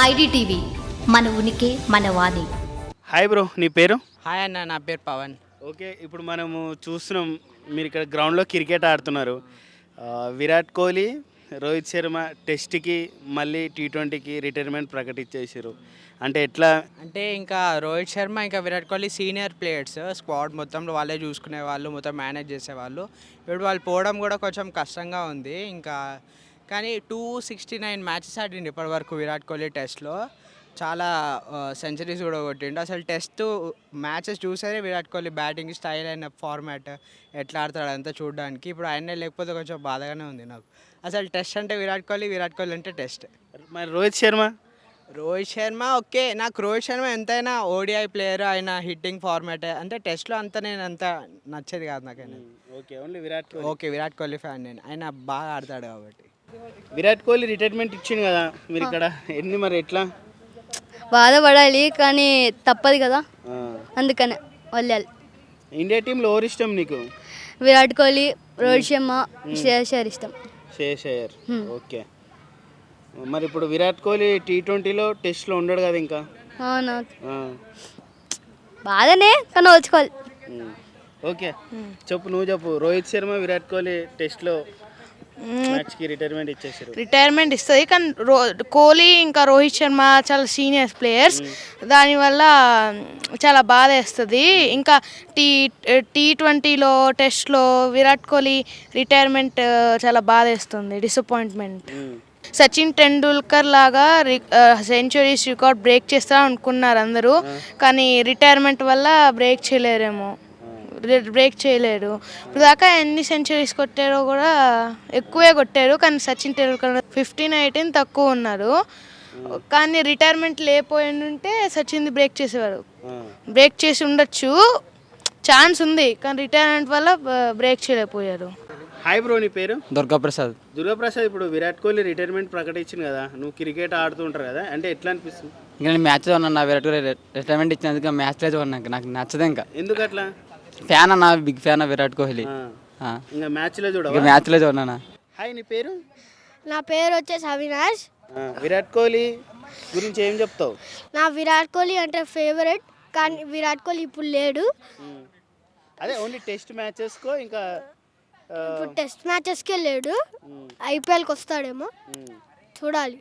IDTV మన ఉనికి మన వాణి. హాయ్ బ్రో, నీ పేరు? హాయ్ అన్న, నా పేరు పవన్. ఓకే, ఇప్పుడు మనము చూస్తున్నాం మీరు ఇక్కడ గ్రౌండ్లో క్రికెట్ ఆడుతున్నారు. విరాట్ కోహ్లీ, రోహిత్ శర్మ టెస్ట్కి మళ్ళీ టీ20కి రిటైర్మెంట్ ప్రకటించేసారు. అంటే ఎట్లా? అంటే ఇంకా రోహిత్ శర్మ ఇంకా Virat Kohli senior players, squad మొత్తంలో వాళ్ళే చూసుకునే వాళ్ళు, మొత్తం మేనేజ్ చేసేవాళ్ళు. ఇప్పుడు వాళ్ళు పోవడం కూడా కొంచెం కష్టంగా ఉంది. ఇంకా కానీ 269 మ్యాచెస్ ఆడిండు ఇప్పటివరకు విరాట్ కోహ్లీ టెస్ట్లో. చాలా సెంచరీస్ కూడా కొట్టిండు. అసలు టెస్ట్ మ్యాచెస్ చూసేదే విరాట్ కోహ్లీ బ్యాటింగ్ స్టైల్ అయిన ఫార్మాట్ ఎట్లా ఆడతాడు అంతా చూడడానికి. ఇప్పుడు ఆయనే లేకపోతే కొంచెం బాధగానే ఉంది నాకు. అసలు టెస్ట్ అంటే విరాట్ కోహ్లీ, విరాట్ కోహ్లీ అంటే టెస్ట్. మరి రోహిత్ శర్మ? రోహిత్ శర్మ ఓకే, నాకు రోహిత్ శర్మ ఎంతైనా ఓడిఐ ప్లేయర్, ఆయన హిట్టింగ్ ఫార్మాట్ అంటే టెస్ట్లో అంత నేను అంత నచ్చేది కాదు నాకైనా. Okay, only Virat Kohli. Okay, Virat Kohli fan నేను, ఆయన బాగా ఆడతాడు కాబట్టి. విరాట్ కోహ్లీ రిటైర్మెంట్ ఇచ్చింది కదా, మీరు ఇక్కడ ఎన్ని మరి ఎట్లా? బాధపడాలి కానీ తప్పదు కదా, అందుకనే వదిలేయాలి. ఇండియా టీంలో ఎవరు ఇష్టం నీకు? విరాట్ కోహ్లీ, రోహిత్ శర్మ, శ్రేయస్ అయ్యర్ ఇష్టం. శ్రేయస్ అయ్యర్. ఓకే, మరి ఇప్పుడు విరాట్ కోహ్లీ టీ20లో టెస్ట్లో ఉండడు కదా ఇంకా. అవునా, బాధనే కానీ వచ్చుకోవాలి. ఓకే, చెప్పు, నువ్వు చెప్పు. రోహిత్ శర్మ, విరాట్ కోహ్లీ టెస్ట్లో మ్యాచ్కి రిటైర్మెంట్ ఇచ్చేసారు. రిటైర్మెంట్ ఇస్తుంది కానీ కోహ్లీ ఇంకా రోహిత్ శర్మ చాలా సీనియర్ ప్లేయర్స్, దానివల్ల చాలా బాధ వేస్తుంది. ఇంకా టీ20లో టెస్ట్లో విరాట్ కోహ్లీ రిటైర్మెంట్ చాలా బాధ వేస్తుంది, డిసప్పాయింట్మెంట్. సచిన్ టెండూల్కర్ లాగా సెంచరీస్ రికార్డ్ బ్రేక్ చేస్తా అనుకున్నారు అందరూ, కానీ రిటైర్మెంట్ వల్ల బ్రేక్ చేయలేరు. ఇప్పుడు దాకా ఎన్ని సెంచరీస్ కొట్టారో కూడా ఎక్కువే కొట్టారు, కానీ సచిన్ టెండూల్కర్ 15-18 తక్కువ ఉన్నారు. కానీ రిటైర్మెంట్ లేకపోయింటే సచిన్ బ్రేక్ చేసేవారు. బ్రేక్ చేసి ఉండొచ్చు, ఛాన్స్ ఉంది, కానీ రిటైర్మెంట్ వల్ల బ్రేక్ చేయలేకపోయారు. హాయ్ బ్రో, నీ పేరు? దుర్గాప్రసాద్. దుర్గాప్రసాద్, ఇప్పుడు విరాట్ కోహ్లీ రిటైర్మెంట్ ప్రకటించింది కదా, నువ్వు క్రికెట్ ఆడుతూ ఉంటారు కదా, అంటే ఎట్లా అనిపిస్తుంది? ఇంకా నేను మ్యాచ్ ఉన్నా, విరాట్ కోహ్లీ రిటైర్మెంట్ ఇచ్చినందుకు మ్యాచ్ లేదు ఉన్నాక నాకు నచ్చదు. ఇంకా ఎందుకు అట్లా? ఫ్యాన్ అన్న, బిగ్ ఫ్యాన్ విరాట్ కోహ్లీ. ఇంకా మ్యాచ్లో చూడనా. హాయ్, నీ పేరు? నా పేరు వచ్చేసి అవినాష్. విరాట్ కోహ్లీ గురించి ఏం చెప్తావు? నా విరాట్ కోహ్లీ అంటే ఫేవరెట్, కానీ విరాట్ కోహ్లీ ఇప్పుడు లేడు. అదే ఓన్లీ టెస్ట్ మ్యాచెస్కో ఇంకా ఇప్పుడు టెస్ట్ మ్యాచెస్కే లేడు, ఐపీఎల్కి వస్తాడేమో, చూడాలి.